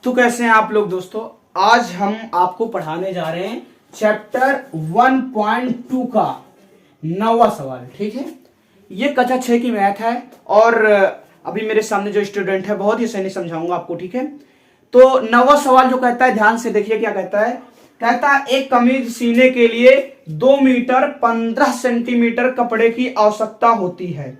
तो कैसे हैं आप लोग दोस्तों। आज हम आपको पढ़ाने जा रहे हैं चैप्टर 1.2 का 9वां सवाल। ठीक है, ये कक्षा 6 की मैथ है और अभी मेरे सामने जो स्टूडेंट है बहुत ही सही समझाऊंगा आपको। ठीक है, तो 9वां सवाल जो कहता है, ध्यान से देखिए क्या कहता है। कहता है एक कमीज सीने के लिए 2 मीटर 15 सेंटीमीटर कपड़े की आवश्यकता होती है।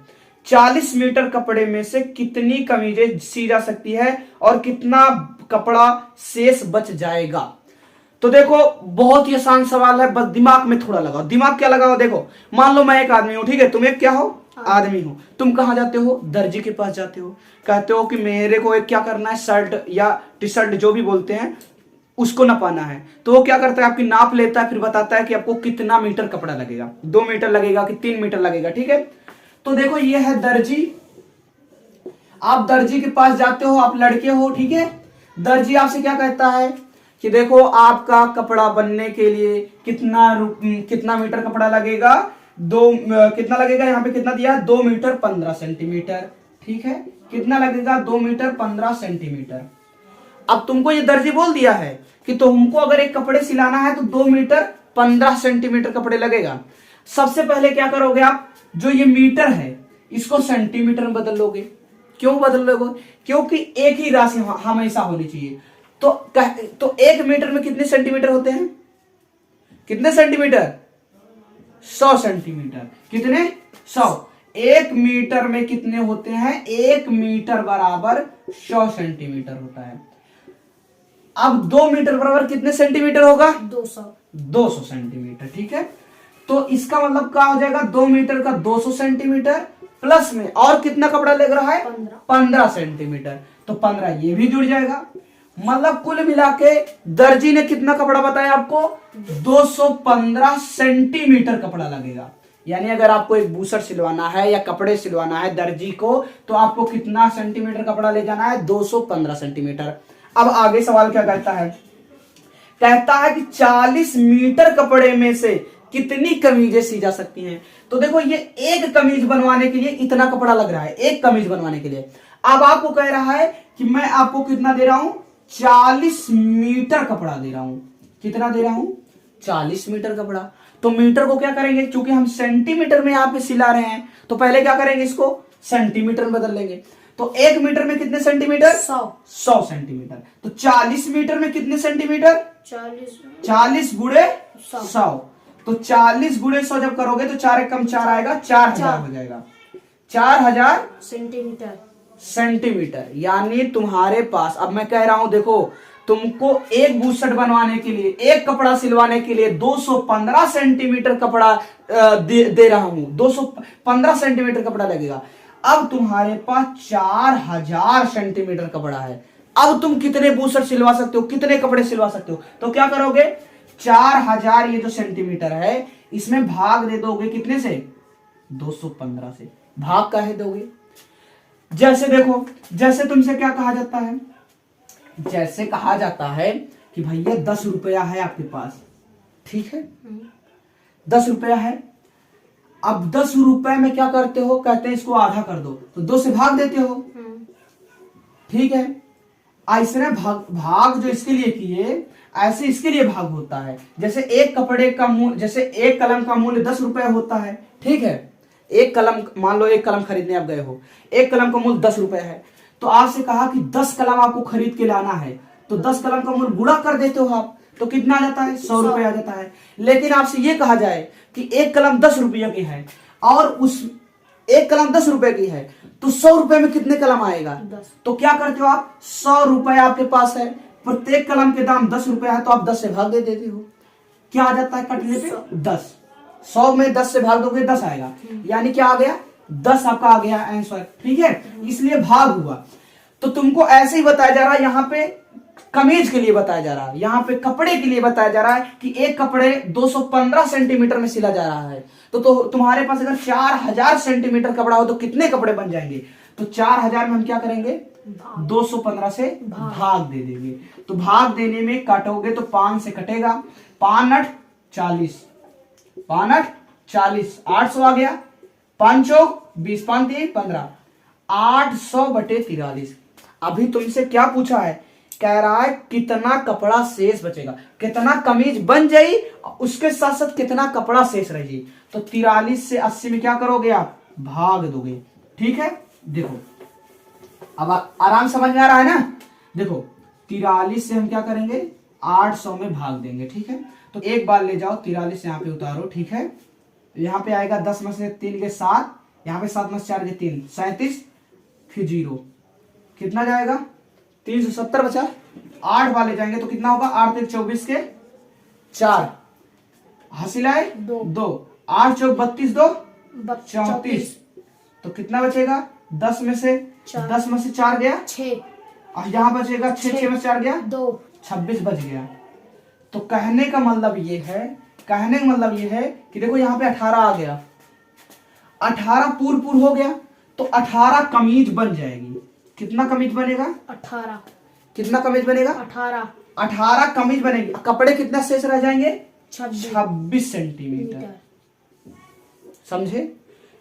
40 मीटर कपड़े में से कितनी कमीजें सी जा सकती है और कितना कपड़ा शेष बच जाएगा। तो देखो बहुत ही आसान सवाल है, बस दिमाग में थोड़ा लगाओ। दिमाग क्या लगाओ, देखो मान लो मैं एक आदमी हूं, ठीक है, तुम एक क्या हो, आदमी हो। तुम कहां जाते हो, दर्जी के पास जाते हो, कहते हो कि मेरे को एक क्या करना है, शर्ट या टी शर्ट जो भी बोलते हैं उसको नपाना है। तो वो क्या करता है, आपकी नाप लेता है, फिर बताता है कि आपको कितना मीटर कपड़ा लगेगा, 2 मीटर लगेगा कि 3 मीटर लगेगा। ठीक है, तो देखो ये है दर्जी। आप दर्जी के पास जाते हो, आप लड़के हो, ठीक है। दर्जी आपसे क्या कहता है कि देखो आपका कपड़ा बनने के लिए कितना मीटर कपड़ा लगेगा, कितना लगेगा, यहाँ पे कितना दिया है, 2 मीटर 15 सेंटीमीटर। ठीक है, कितना लगेगा, 2 मीटर 15 सेंटीमीटर। अब तुमको ये दर्जी बोल दिया है कि तुमको अगर एक कपड़े सिलाना है तो 2 मीटर 15 सेंटीमीटर कपड़े लगेगा। सबसे पहले क्या करोगे आप, जो ये मीटर है इसको सेंटीमीटर में बदल लोगे। क्यों बदल लोगे, क्योंकि एक ही राशि हमेशा होनी चाहिए। तो 1 मीटर में कितने सेंटीमीटर होते हैं, कितने सेंटीमीटर, 100 सेंटीमीटर। कितने, 100। 1 मीटर में कितने होते हैं, 1 मीटर बराबर 100 सेंटीमीटर होता है। अब 2 मीटर बराबर कितने सेंटीमीटर होगा, 200 सेंटीमीटर। ठीक है, तो इसका मतलब क्या हो जाएगा, 2 मीटर का 200 सेंटीमीटर प्लस में और कितना कपड़ा लग रहा है, 15 सेंटीमीटर। तो 15 ये भी जुड़ जाएगा। मतलब कुल मिला के दर्जी ने कितना कपड़ा बताया आपको, 215 सेंटीमीटर कपड़ा लगेगा। यानी अगर आपको एक बूसर सिलवाना है या कपड़े सिलवाना है दर्जी को, तो आपको कितना सेंटीमीटर कपड़ा ले जाना है, 215 सेंटीमीटर। अब आगे सवाल क्या कहता है, कहता है कि 40 मीटर कपड़े में से कितनी कमीजें सी जा सकती हैं। तो देखो ये एक कमीज बनवाने के लिए इतना कपड़ा लग रहा है, एक कमीज बनवाने के लिए। अब आपको कह रहा है कि मैं आपको कितना दे रहा हूं, 40 मीटर कपड़ा दे रहा हूं। कितना दे रहा हूं, 40 मीटर कपड़ा। तो मीटर को क्या करेंगे, क्योंकि हम सेंटीमीटर में यहां पे सिला रहे हैं, तो पहले क्या करेंगे, इसको सेंटीमीटर में बदल लेंगे। तो 1 मीटर में कितने सेंटीमीटर, 100 सेंटीमीटर। तो 40 मीटर में कितने सेंटीमीटर, 40 गुणे 100। तो 40 गुणे 100 जब करोगे तो 4 एक कम 4 आएगा, 4000 हो जाएगा, 4000 सेंटीमीटर। यानी तुम्हारे पास, अब मैं कह रहा हूं देखो, तुमको एक बूशर्ट बनवाने के लिए, एक कपड़ा सिलवाने के लिए 215 सेंटीमीटर कपड़ा दे रहा हूं, 215 सेंटीमीटर कपड़ा लगेगा। अब तुम्हारे पास 4000 सेंटीमीटर कपड़ा है। अब तुम कितने बूशर्ट सिलवा सकते हो, कितने कपड़े सिलवा सकते हो, तो क्या करोगे, 4000 ये जो सेंटीमीटर है इसमें भाग दे दोगे कितने से, 215 से। भाग काहे दोगे, जैसे देखो, जैसे तुमसे क्या कहा जाता है, जैसे कहा जाता है कि भैया 10 रुपया है आपके पास, ठीक है, 10 रुपया है। अब 10 रुपए में क्या करते हो, कहते हैं इसको आधा कर दो, तो 2 से भाग देते हो, ठीक है। ऐसे भाग जो इसके लिए किए, ऐसे इसके लिए भाग होता है। जैसे एक कपड़े का मूल्य, जैसे एक कलम का मूल्य 10 रुपए होता है, ठीक है। एक कलम, मान लो एक कलम खरीदने आप गए हो, एक कलम का मूल्य 10 रुपए है, तो आपसे कहा कि 10 कलम आपको खरीद के लाना है, तो 10 कलम का मूल्य गुणा कर देते हो आप, तो कितना आ जाता है, 100 रुपए आ जाता है। लेकिन आपसे ये कहा जाए कि एक कलम 10 रुपये की है और उस एक कलम 10 रुपए की है, तो 100 रुपए में कितने कलम आएगा, 10। तो क्या करते हो आप, 100 रुपए आपके पास है, प्रत्येक कलम के दाम 10 रुपए है, तो आप 10 से भाग दे देते हो। क्या आ जाता है कटने पे, 10। 100 में 10 से भाग दोगे 10 आएगा, यानी क्या आ गया, 10 आपका आ गया आंसर। ठीक है, इसलिए भाग हुआ। तो तुमको ऐसे ही बताया जा रहा है, यहाँ पे कमीज के लिए बताया जा रहा है, यहाँ पे कपड़े के लिए बताया जा रहा है कि एक कपड़े 215 सेंटीमीटर में सिला जा रहा है। तो तुम्हारे पास अगर 4000 सेंटीमीटर कपड़ा हो तो कितने कपड़े बन जाएंगे, तो 4000 में हम क्या करेंगे, 215 से भाग दे देंगे। तो भाग देने में काटोगे तो 5 से कटेगा, 5 8 40, 5 8 40, 800 आ गया, 5 चौक 20, 5 3 15, 800/43। अभी तुमसे क्या पूछा है कह रहा है कितना कपड़ा शेष बचेगा, कितना कमीज बन जाई, उसके साथ साथ कितना कपड़ा शेष रह जाई। तो 43 से 80 में क्या करोगे आप, भाग दोगे। ठीक है, देखो अब आराम समझ में आ रहा है ना। देखो 43 से हम क्या करेंगे, 800 में भाग देंगे। ठीक है, तो एक बार ले जाओ 43 यहाँ पे उतारो। ठीक है, यहाँ पे आएगा 10 में से 3 के 7, यहाँ पे 7 में से 4 के 3, 37, फिर 0, कितना जाएगा 370 बचा। 8 बार ले जाएंगे तो कितना होगा, 8 3 24 के 4, हासिल आए 2, 8 चौक 32, 2 34, तो कितना बचेगा 10 में से 4 गया 6, और यहाँ बचेगा 6 में से 4 गया 2, 26 बच गया। तो कहने का मतलब ये है कि देखो यहाँ पे 18 आ गया, 18 पूर हो गया, तो 18 कमीज बन जाएगी। कितना कमीज बनेगा, 18। कितना कमीज बनेगा, 18 कमीज बनेगी। कपड़े कितना शेष रह जाएंगे, 26 सेंटीमीटर। समझे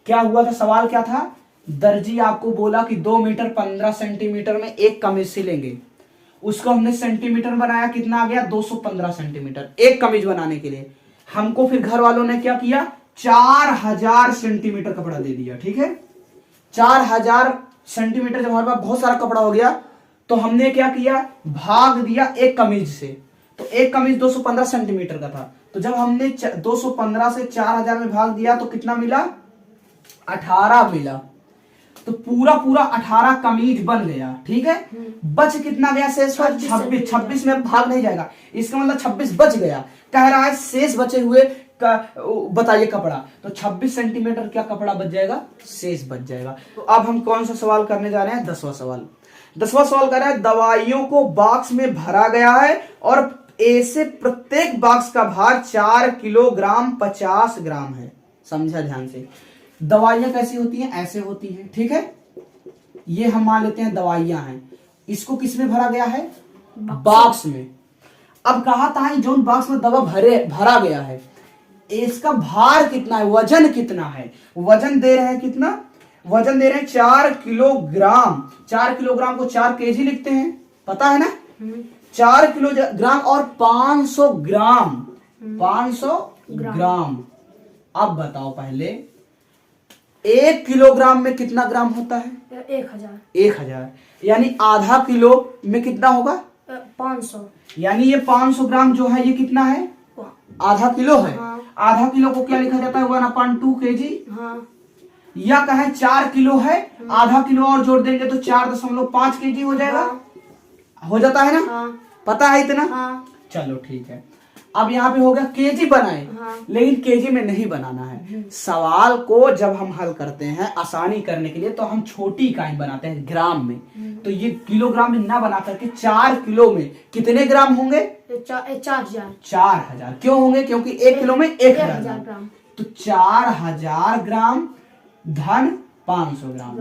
क्या हुआ था, सवाल क्या था, दर्जी आपको बोला कि 2 मीटर 15 सेंटीमीटर में एक कमीज सिलेंगे, उसको हमने सेंटीमीटर बनाया, कितना आ गया 215 सेंटीमीटर एक कमीज बनाने के लिए। हमको फिर घर वालों ने क्या किया, 4000 सेंटीमीटर कपड़ा दे दिया। ठीक है, 4000 सेंटीमीटर जब हमारे पास बहुत सारा कपड़ा हो गया तो हमने क्या किया, भाग दिया एक कमीज से। तो एक कमीज 215 सेंटीमीटर का था, तो जब हमने 215 से 4000 में भाग दिया तो कितना मिला, 18 मिला। तो पूरा 18 कमीज बन गया। ठीक है, बच कितना गया शेष, 26 में भाग नहीं जाएगा, इसका मतलब 26 बच गया। कह रहा है शेष बचे हुए बताइए कपड़ा, तो 26 सेंटीमीटर क्या कपड़ा बच जाएगा, शेष बच जाएगा। तो अब हम कौन सा सवाल करने जा रहे हैं, 10वां सवाल। 10वां सवाल कर रहा है, दवाइयों को बॉक्स में भरा गया है और ए से प्रत्येक बॉक्स का भार 4 किलोग्राम 50 ग्राम है। समझा ध्यान से, दवाइयां कैसी होती हैं, ऐसे होती हैं। ठीक है, ये हम मान लेते हैं दवाइयां हैं, इसको किस में भरा गया है, बॉक्स में। अब कहा था जो बॉक्स में दवा भरा गया है, इसका भार कितना है, वजन कितना है, वजन दे रहे हैं कितना, वजन दे रहे हैं 4 किलोग्राम। 4 किलोग्राम को 4 केजी लिखते हैं, पता है ना, 4 किलोग्राम और 500 ग्राम, 500 ग्राम। अब बताओ पहले 1 किलोग्राम में कितना ग्राम होता है, 1000, यानी आधा किलो में कितना होगा, 500, यानी ये 500 ग्राम जो है ये कितना है, आधा किलो है। हाँ। आधा किलो को क्या लिखा जाता है, 1/2 kg। हाँ। या कहें 4 किलो है, आधा किलो और जोड़ देंगे तो 4.5 kg हो जाएगा। हाँ। हो जाता है ना। हाँ। पता है इतना। हाँ। चलो ठीक है, अब यहाँ पे हो गया केजी बनाए। हाँ। लेकिन केजी में नहीं बनाना है, सवाल को जब हम हल करते हैं आसानी करने के लिए तो हम छोटी इकाई बनाते हैं ग्राम में। तो ये किलोग्राम में ना बना करके 4 किलो में कितने ग्राम होंगे, 4000। क्यों होंगे, क्योंकि 1 किलो में 1000 ग्राम। तो 4000 ग्राम धन 500 ग्राम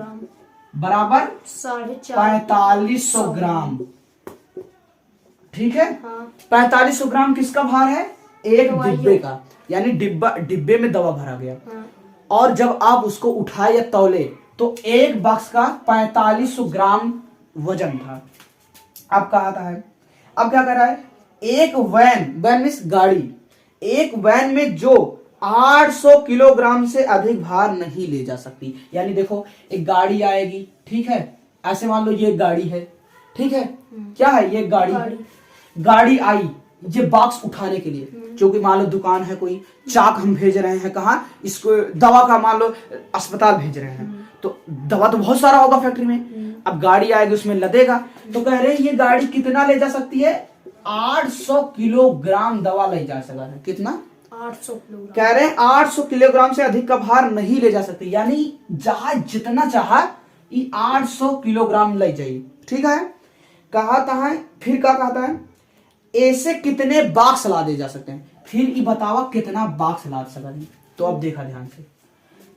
बराबर 4500 ग्राम। ठीक है। हाँ। 4500 ग्राम किसका भार है, एक डिब्बे का, यानी डिब्बे में दवा भरा गया। हाँ। और जब आप उसको उठाए या तौले तो एक बॉक्स का 4500 ग्राम वजन था। अब कहा था है, अब क्या कर रहा है, एक वैन मीन्स गाड़ी, एक वैन में जो 800 किलोग्राम से अधिक भार नहीं ले जा सकती। यानी देखो एक गाड़ी आएगी, ठीक है, ऐसे मान लो ये गाड़ी है, ठीक है, क्या है ये गाड़ी आई ये बॉक्स उठाने के लिए, क्योंकि मान लो दुकान है कोई, चाक हम भेज रहे हैं कहाँ, इसको दवा का मान लो अस्पताल भेज रहे हैं, तो दवा तो बहुत सारा होगा फैक्ट्री में। अब गाड़ी आएगी उसमें लदेगा, तो कह रहे हैं ये गाड़ी कितना ले जा सकती है, 800 किलोग्राम दवा ले जा सकता है। कितना, 800 किलोग्राम। कह रहे हैं 800 किलोग्राम से अधिक का भार नहीं ले जा सकती, यानी जहां जितना चाहा ये 800 किलोग्राम ले जाइए। ठीक है, कहा था फिर क्या कहता है, ऐसे कितने बॉक्स लादे जा सकते हैं, फिर ये बतावा कितना बॉक्स लाद सकते हैं। तो अब देखा ध्यान से,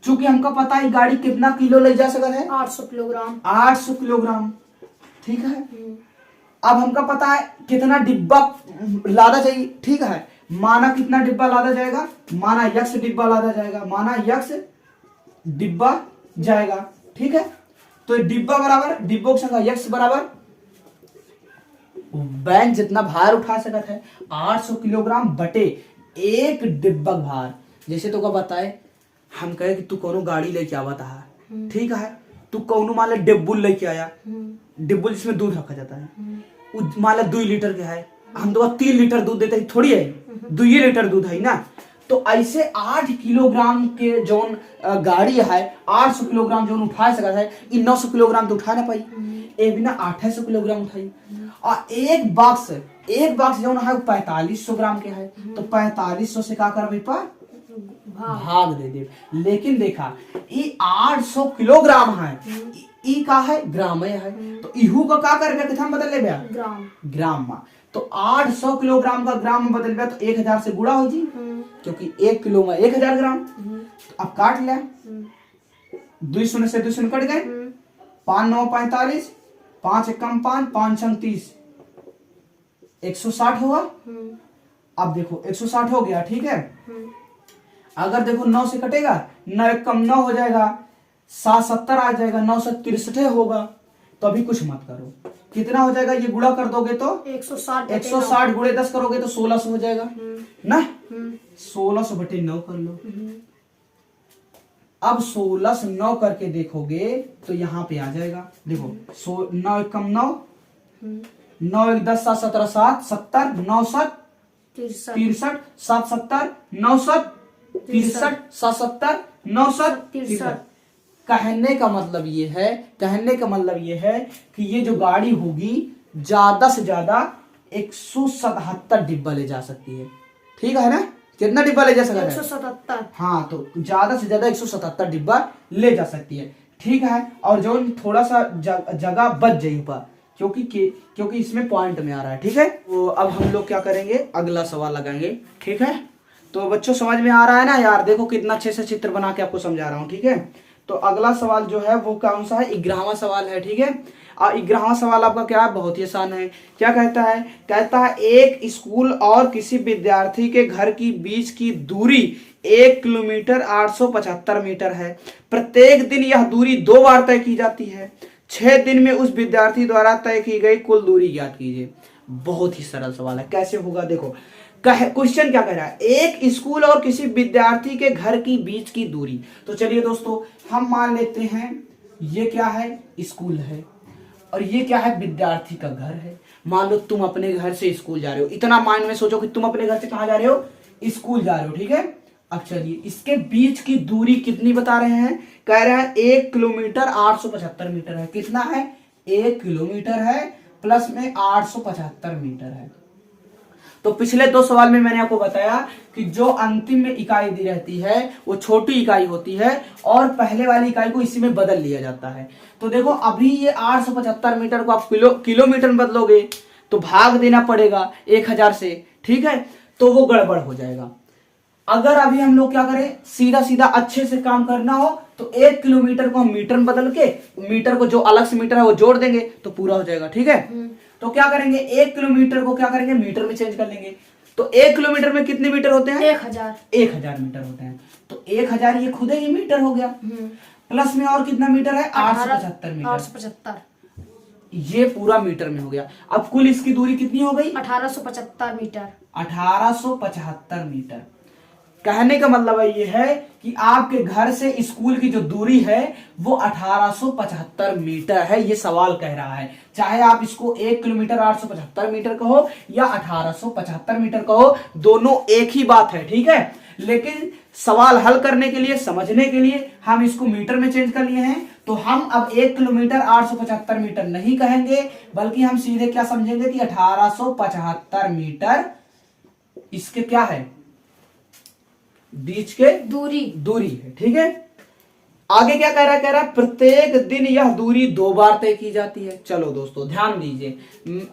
चूंकि हमको पता है गाड़ी कितना किलो ले जा सकता है, 800 किलोग्राम। 800 किलोग्राम, ठीक है। अब हमको पता है कितना डिब्बा लादा चाहिए, ठीक है, माना कितना डिब्बा लादा जाएगा, माना यक्स डिब्बा लादा जाएगा, माना यक्स डिब्बा जाएगा, ठीक है। तो डिब्बा बराबर डिब्बों की संख्या यक्स बराबर बैंक जितना भार उठा सकता है 800 किलोग्राम बटे एक डिब्बा भार। जैसे तो का बताए, हम कहे कि तू कोनो गाड़ी लेके आवता है, ठीक है, तू कोनो मान ला डिब्बुल लेके आया, डिब्बुल जिसमें दूध रखा जाता है, मान ला 2 लीटर के है, हम तो 3 लीटर दूध देते थोड़ी है, 2 लीटर दूध है ना। तो ऐसे 8 किलोग्राम के जोन गाड़ी है 800 किलोग्राम जोन उठा सकता है, 900 किलोग्राम तो उठा ना पाई, ए बिना 800 किलोग्राम उठाई। और एक बॉक्स जो है 4500 ग्राम के है, तो 4500 से का कर पा भाग दे दे। लेकिन देखा ये 800 किलोग्राम है, ई का है ग्राम है, तो इहू का का करबे कितना बदल लेबे ग्राम में। तो 800 किलोग्राम का ग्राम में बदल तो 1000 से गुणा हो जी, क्योंकि 1 किलो में 1000 ग्राम। तो अब काट ले, 2 शून्य से 2 शून्य कट गए, 5 9 45, 5 1 5, 5 6 30, 160 होगा। अब देखो 160 हो गया, ठीक है। अगर देखो 9 से कटेगा, 9 1 कम 9 हो जाएगा, 7 70 आ जाएगा, 9 से 63 होगा। तो अभी कुछ मत करो, कितना हो जाएगा, ये गुणा कर दोगे तो 160 गुणे 10 करोगे तो 1600 हो जाएगा ना। 1600 बटे 9 कर लो। अब 16 से 9 करके देखोगे तो यहाँ पे आ जाएगा, देखो 9 1 कम 9, 9 1 10 7 17 7 70, 9 7 63, 7 70 9 7 63, 7 70 9 7 63। कहने का मतलब ये है कि ये जो गाड़ी होगी ज्यादा से ज्यादा 177 डिब्बा ले जा सकती है, ठीक है ना। कितना डिब्बा ले जा सकता है? 177। हाँ, तो ज्यादा से ज्यादा 177 डिब्बा ले जा सकती है, ठीक है। और जो थोड़ा सा जगह बच जाए पर, क्योंकि इसमें पॉइंट में आ रहा है, ठीक है। तो अब हम लोग क्या करेंगे, अगला सवाल लगाएंगे, ठीक है। तो बच्चों समझ में आ रहा है ना यार, देखो कितना अच्छे से चित्र बना के आपको समझा रहा हूँ, ठीक है। तो अगला सवाल जो है वो कौन सा है, 11वां सवाल है, ठीक है। और 11वां सवाल आपका क्या है, बहुत ही आसान है। क्या कहता है एक स्कूल और किसी विद्यार्थी के घर की बीच की दूरी 1 किलोमीटर 875 मीटर है। प्रत्येक दिन यह दूरी 2 बार तय की जाती है। 6 दिन में उस विद्यार्थी द्वारा तय की गई कुल दूरी ज्ञात कीजिए। बहुत ही सरल सवाल है, कैसे होगा देखो। क्वेश्चन क्या कह रहा है, एक स्कूल और किसी विद्यार्थी के घर की बीच की दूरी। तो चलिए दोस्तों, हम मान लेते हैं ये क्या है, स्कूल है, और ये क्या है, विद्यार्थी का घर है। मान लो तुम अपने घर से स्कूल जा रहे हो, इतना माइंड में सोचो कि तुम अपने घर से कहां जा रहे हो, स्कूल जा रहे हो, ठीक है। अब चलिए इसके बीच की दूरी कितनी बता रहे हैं, कह रहे हैं 1 किलोमीटर 875 मीटर है। कितना है, 1 किलोमीटर है प्लस में 875 मीटर है। तो पिछले 2 सवाल में मैंने आपको बताया कि जो अंतिम में इकाई दी रहती है वो छोटी इकाई होती है, और पहले वाली इकाई को इसी में बदल लिया जाता है। तो देखो अभी ये 875 मीटर को आप किलोमीटर में बदलोगे तो भाग देना पड़ेगा 1000 से, ठीक है, तो वो गड़बड़ हो जाएगा। अगर अभी हम लोग क्या करें, सीधा सीधा अच्छे से काम करना हो तो 1 किलोमीटर को हम मीटर में बदल के, मीटर को जो अलग से मीटर है वो जोड़ देंगे तो पूरा हो जाएगा, ठीक है। तो क्या करेंगे, 1 किलोमीटर को क्या करेंगे, मीटर में चेंज कर लेंगे। तो 1 किलोमीटर में कितने मीटर होते हैं, 1000 मीटर होते हैं। तो 1000 ये खुद ही मीटर हो गया, प्लस में और कितना मीटर है, 875 मीटर। 875 ये पूरा मीटर में हो गया। अब कुल इसकी दूरी कितनी हो गई, 1875 मीटर। 1875 मीटर। कहने का मतलब ये है कि आपके घर से स्कूल की जो दूरी है वो 1875 मीटर है, ये सवाल कह रहा है। चाहे आप इसको 1 किलोमीटर 875 मीटर कहो या 1875 मीटर कहो, दोनों एक ही बात है, ठीक है। लेकिन सवाल हल करने के लिए, समझने के लिए हम इसको मीटर में चेंज कर लिए हैं। तो हम अब 1 किलोमीटर 875 मीटर नहीं कहेंगे, बल्कि हम सीधे क्या समझेंगे कि 1875 मीटर इसके क्या है, बीच के दूरी है, ठीक है। आगे क्या कह रहा है, प्रत्येक दिन यह दूरी 2 बार तय की जाती है। चलो दोस्तों ध्यान दीजिए,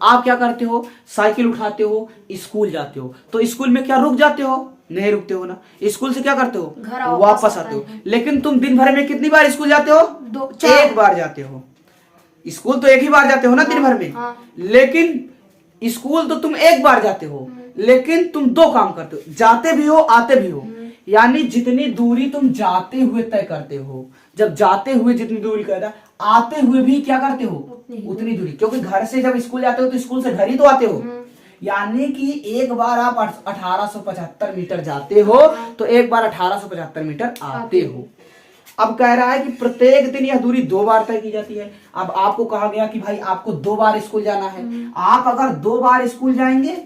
आप क्या करते हो, साइकिल उठाते हो, स्कूल जाते हो, तो स्कूल में क्या रुक जाते हो, नहीं रुकते हो ना। स्कूल से क्या करते हो, वापस आते हो। लेकिन तुम दिन भर में कितनी बार स्कूल जाते हो, 1 बार जाते हो। स्कूल तो 1 ही बार जाते हो ना दिन भर में, लेकिन स्कूल तो तुम 1 बार जाते हो, लेकिन तुम 2 काम करते हो, जाते भी हो आते भी हो। यानी जितनी दूरी तुम जाते हुए तय करते हो, जब जाते हुए जितनी दूरी करता, आते हुए भी क्या करते हो उतनी दूरी, क्योंकि घर से जब स्कूल जाते हो तो स्कूल से घर ही तो आते हो। यानी कि एक बार आप 1875 मीटर जाते हो तो एक बार 1875 मीटर आते हो। अब कह रहा है कि प्रत्येक दिन यह दूरी 2 बार तय की जाती है। अब आपको कहा गया कि भाई आपको 2 बार स्कूल जाना है। आप अगर 2 बार स्कूल जाएंगे,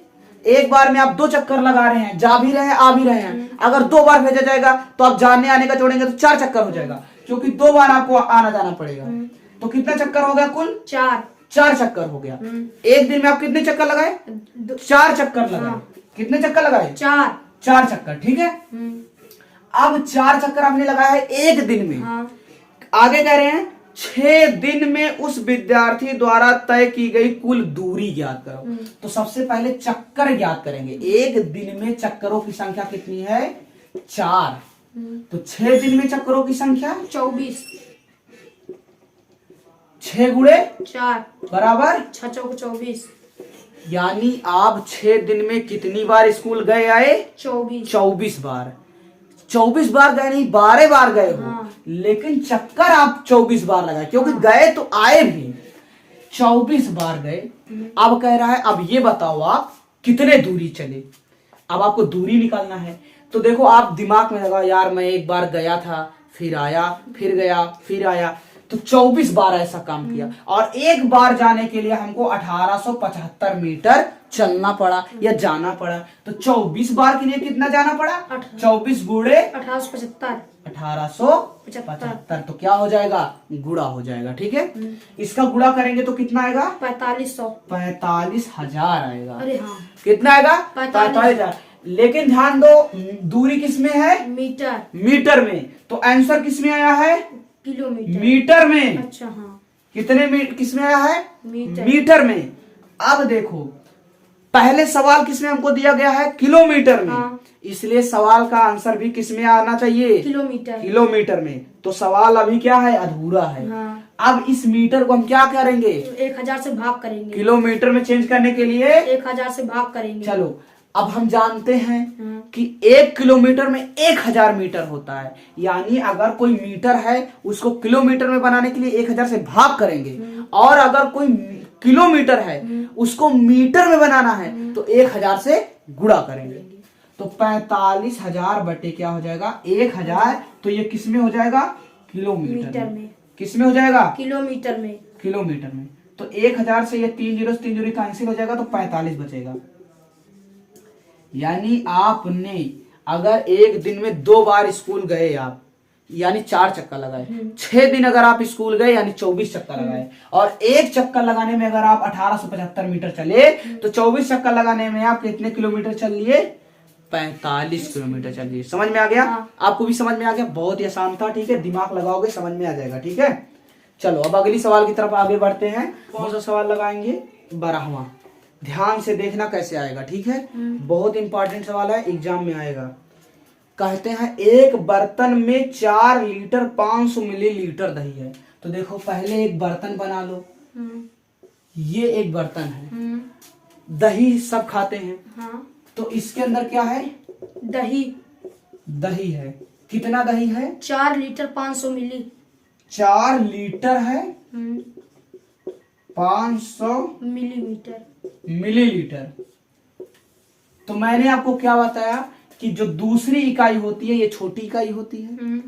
एक बार में आप 2 चक्कर लगा रहे हैं, जा भी रहे हैं आ भी रहे हैं, अगर 2 बार भेजा जाएगा तो आप जाने आने का जोड़ेंगे तो 4 चक्कर हो जाएगा, क्योंकि 2 बार आपको आना जाना पड़ेगा। तो कितना चक्कर हो गया कुल? 4 चक्कर हो गया। एक दिन में आप कितने चक्कर लगाए? 4 चक्कर लगाए। कितने चक्कर लगाए? 4 चक्कर, ठीक है। अब 4 चक्कर आपने लगाया है एक दिन में। आगे कह रहे हैं 6 दिन में उस विद्यार्थी द्वारा तय की गई कुल दूरी ज्ञात करो। तो सबसे पहले चक्कर ज्ञात करेंगे। एक दिन में चक्करों की संख्या कितनी है? 4। तो 6 दिन में चक्करों की संख्या 24। 6 गुणे 4 बराबर 6 चौक 24। यानी आप 6 दिन में कितनी बार स्कूल गए आए? 24 बार। 24 बार गए नहीं, 12 बार गए हो। हाँ। लेकिन चक्कर आप 24 बार लगाए, क्योंकि गए तो आए भी। 24 बार गए। अब कह रहा है अब ये बताओ आप कितने दूरी चले। अब आपको दूरी निकालना है। तो देखो आप दिमाग में लगाओ, यार मैं एक बार गया था, फिर आया, फिर गया, फिर आया, तो 24 बार ऐसा काम किया। और एक बार जाने के लिए हमको 1875 मीटर चलना पड़ा या जाना पड़ा। तो 24 बार के लिए कितना जाना पड़ा? 24 गुणे 1875। तो क्या हो जाएगा? गुणा हो जाएगा, ठीक है। इसका गुणा करेंगे तो कितना आएगा? 45,000 आएगा। अरे हाँ, कितना आएगा? 45,000। लेकिन ध्यान दो, दूरी किस में है? मीटर में। तो आंसर किस में आया है? किलोमीटर। मीटर में। अच्छा हाँ, किस में आया है? मीटर में। अब देखो पहले सवाल किस में हमको दिया गया है? किलोमीटर में। हाँ। इसलिए सवाल का आंसर भी किस में आना चाहिए? किलोमीटर में। तो सवाल अभी क्या है? अधूरा है। हाँ। अब इस मीटर को हम क्या करेंगे? 1000 से भाग करेंगे। किलोमीटर में चेंज करने के लिए 1000 से भाग करेंगे। चलो अब हम जानते हैं कि 1 किलोमीटर में 1000 मीटर होता है। यानी अगर कोई मीटर है उसको किलोमीटर में बनाने के लिए 1000 से भाग करेंगे, और अगर कोई किलोमीटर है उसको मीटर में बनाना है तो 1000 से गुणा करेंगे। तो 45,000 बटे क्या हो जाएगा? 1000। तो ये किस में हो जाएगा? किलोमीटर में। किस में हो जाएगा? किलोमीटर में। तो 1000 से ये 3 जीरो कैंसिल हो जाएगा, तो 45 बचेगा। यानी आपने अगर एक दिन में 2 बार स्कूल गए आप, यानी 4 चक्कर लगाए। 6 दिन अगर आप स्कूल गए यानी 24 चक्कर लगाए। और एक चक्कर लगाने में अगर आप 1875 मीटर चले तो 24 चक्कर लगाने में आप कितने किलोमीटर चल लिए? 45 किलोमीटर चल लिए। समझ में आ गया? हाँ। आपको भी समझ में आ गया? बहुत ही आसान था, ठीक है। दिमाग लगाओगे समझ में आ जाएगा, ठीक है। चलो अब अगली सवाल की तरफ आगे बढ़ते हैं। कौन सा सवाल लगाएंगे? 12वां। ध्यान से देखना कैसे आएगा, ठीक है। बहुत इंपॉर्टेंट सवाल है, एग्जाम में आएगा। कहते हैं एक बर्तन में 4 लीटर 500 मिलीलीटर दही है। तो देखो पहले एक बर्तन बना लो। ये एक बर्तन है, दही सब खाते हैं। हाँ। तो इसके अंदर क्या है? दही है। कितना दही है? 4 लीटर 500 मिली। 4 लीटर है 500 मिलीलीटर। तो मैंने आपको क्या बताया कि जो दूसरी इकाई होती है ये छोटी इकाई होती है।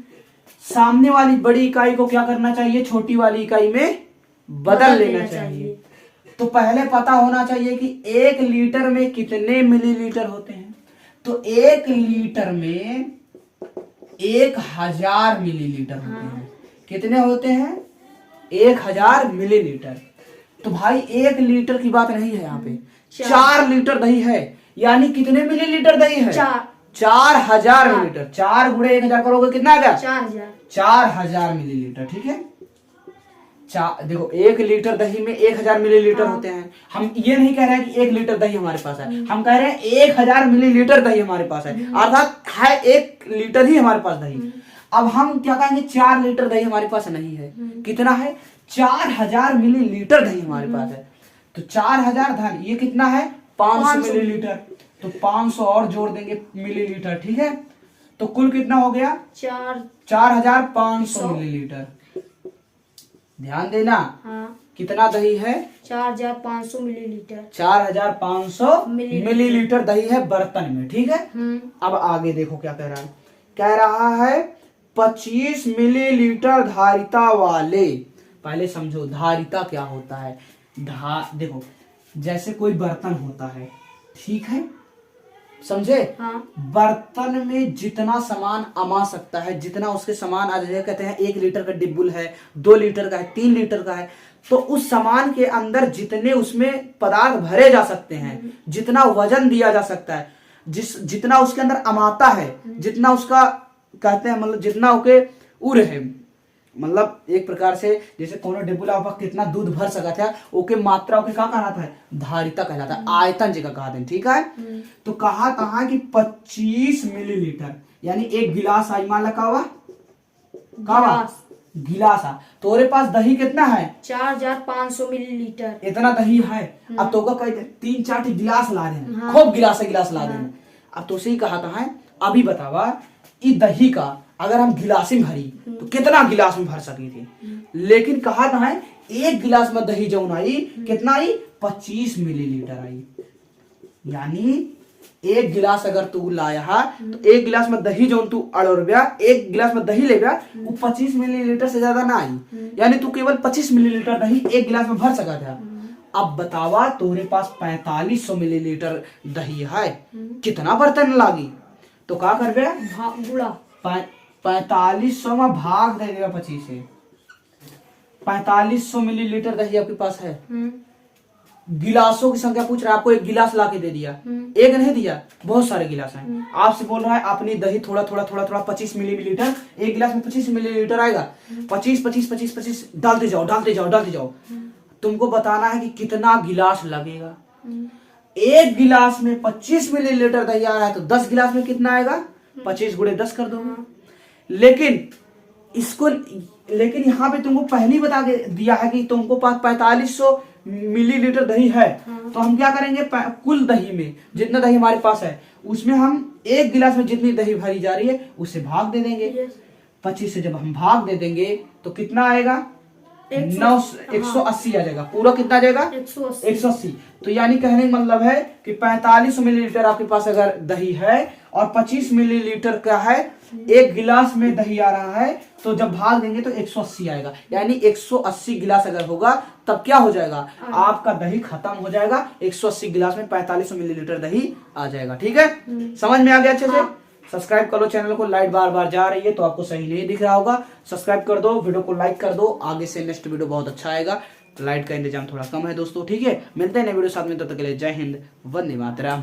सामने वाली बड़ी इकाई को क्या करना चाहिए? छोटी वाली इकाई में बदल लेना चाहिए। तो पहले पता होना चाहिए कि 1 लीटर में कितने मिलीलीटर होते हैं। तो 1 लीटर में 1000 मिलीलीटर होते हैं। कितने होते हैं? 1000 मिलीलीटर। तो भाई 1 लीटर की बात नहीं है यहाँ पे, 4 लीटर दही है। यानी कितने मिलीलीटर दही है? 4000 मिलीलीटर। 4 गुणे 1000 करोगे कितना आ गया? 4000 मिलीलीटर, ठीक है। देखो 1 लीटर दही में 1000 मिलीलीटर होते हैं। हम ये नहीं कह रहे हैं कि 1 लीटर दही हमारे पास है, हम कह रहे हैं 1000 मिलीलीटर दही हमारे पास है, अर्थात है 1 लीटर ही हमारे पास दही। अब हम क्या कहेंगे? 4 लीटर दही हमारे पास नहीं है। कितना है? 4000 मिलीलीटर दही हमारे पास है। तो 4000 धन ये कितना है? 500 मिलीलीटर। तो 500 और जोड़ देंगे मिलीलीटर, ठीक है। तो कुल कितना हो गया? 4500 मिलीलीटर। ध्यान देना। हाँ, कितना दही है? 4500 मिलीलीटर। 4500 मिलीलीटर दही है बर्तन में, ठीक है। अब आगे देखो क्या कह रहा है। कह रहा है 25 मिलीलीटर धारिता वाले। पहले समझो धारिता क्या होता है। देखो जैसे कोई बर्तन होता है, ठीक है, समझे? हाँ। बर्तन में जितना सामान अमा सकता है, जितना उसके सामान आ जाए, कहते हैं 1 लीटर का डिब्बुल है, 2 लीटर का है, 3 लीटर का है, तो उस सामान के अंदर जितने उसमें पदार्थ भरे जा सकते हैं, जितना वजन दिया जा सकता है, जितना उसके अंदर अमाता है, जितना उसका कहते हैं मतलब जितना ओके उर है, मतलब एक प्रकार से जैसे कोनो डिब्बुला कितना दूध भर सका था, ओके मात्रा ओके क्या कहलाता है? धारिता कहलाता है, आयतन जगह कहा दें, ठीक है। तो कहा कहा कि 25 मिलीलीटर यानी एक गिलास आई, मान लगा हुआ गिलास आ। तोरे पास दही कितना है? 4500 मिलीलीटर। इतना दही है। अब तो का 3-4 गिलास ला रहे हैं, खूब गिलास ला रहे हैं। अब तो ही कहा है, अभी बतावा इस दही का अगर हम गिलास में भरी तो कितना गिलास में भर सकी थी, लेकिन कहा था है एक गिलास में दही जौन आई, कितना आई? 25 मिलीलीटर आई। यानी एक गिलास अगर तू लाया तो एक गिलास में दही जौन तू अड़ोरब्या, एक गिलास में दही ले गया, वो 25 मिलीलीटर से ज्यादा ना आई। यानी तू केवल 25 मिलीलीटर दही एक गिलास में भर सका था। अब बतावा तोरे पास 4500 मिलीलीटर दही है, कितना बर्तन लागी? तो क्या कर बे? गुड़ा 4500 में भाग दे देगा 25 से। 4500 मिलीलीटर दही आपके पास है। गिलासों की संख्या पूछ रहा है, आपको एक गिलास ला के दे दिया, एक नहीं दिया, बहुत सारे गिलास हैं। आपसे बोल रहा है अपनी दही थोड़ा थोड़ा थोड़ा थोड़ा 25 मिलीलीटर, एक गिलास में 25 मिलीलीटर आएगा। 25 डालते जाओ डालते जाओ डालते जाओ। तुमको बताना है कि कितना गिलास लगेगा। एक गिलास में 25 मिलीलीटर दही आ रहा है तो 10 गिलास में कितना आएगा? 25 गुणे 10 कर दो। लेकिन यहाँ पे तुमको पहले बता दिया है कि तुमको पास 4500 मिलीलीटर दही है। तो हम क्या करेंगे? कुल दही में जितना दही हमारे पास है उसमें हम एक गिलास में जितनी दही भरी जा रही है उससे भाग दे देंगे। 25 से जब हम भाग दे देंगे तो कितना आएगा? 180 आ जाएगा। पूरा कितना आ जाएगा? 180। तो यानी कहने का मतलब है कि 4500 मिलीलीटर आपके पास अगर दही है और 25 मिलीलीटर का है, एक गिलास में दही आ रहा है, तो जब भाग देंगे तो 180 आएगा। यानी 180 गिलास अगर होगा तब क्या हो जाएगा? आपका दही खत्म हो जाएगा। 180 गिलास में 4500 मिलीलीटर दही आ जाएगा। ठीक है, समझ में आ गया अच्छे से? सब्सक्राइब कर लो चैनल को। लाइट बार बार जा रही है तो आपको सही नहीं दिख रहा होगा। सब्सक्राइब कर दो, वीडियो को लाइक कर दो, आगे से नेक्स्ट वीडियो बहुत अच्छा आएगा। लाइट का इंतजाम थोड़ा कम है दोस्तों, ठीक है। मिलते हैं नए वीडियो साथ में, तब तक के लिए जय हिंद, वंदे मातरम।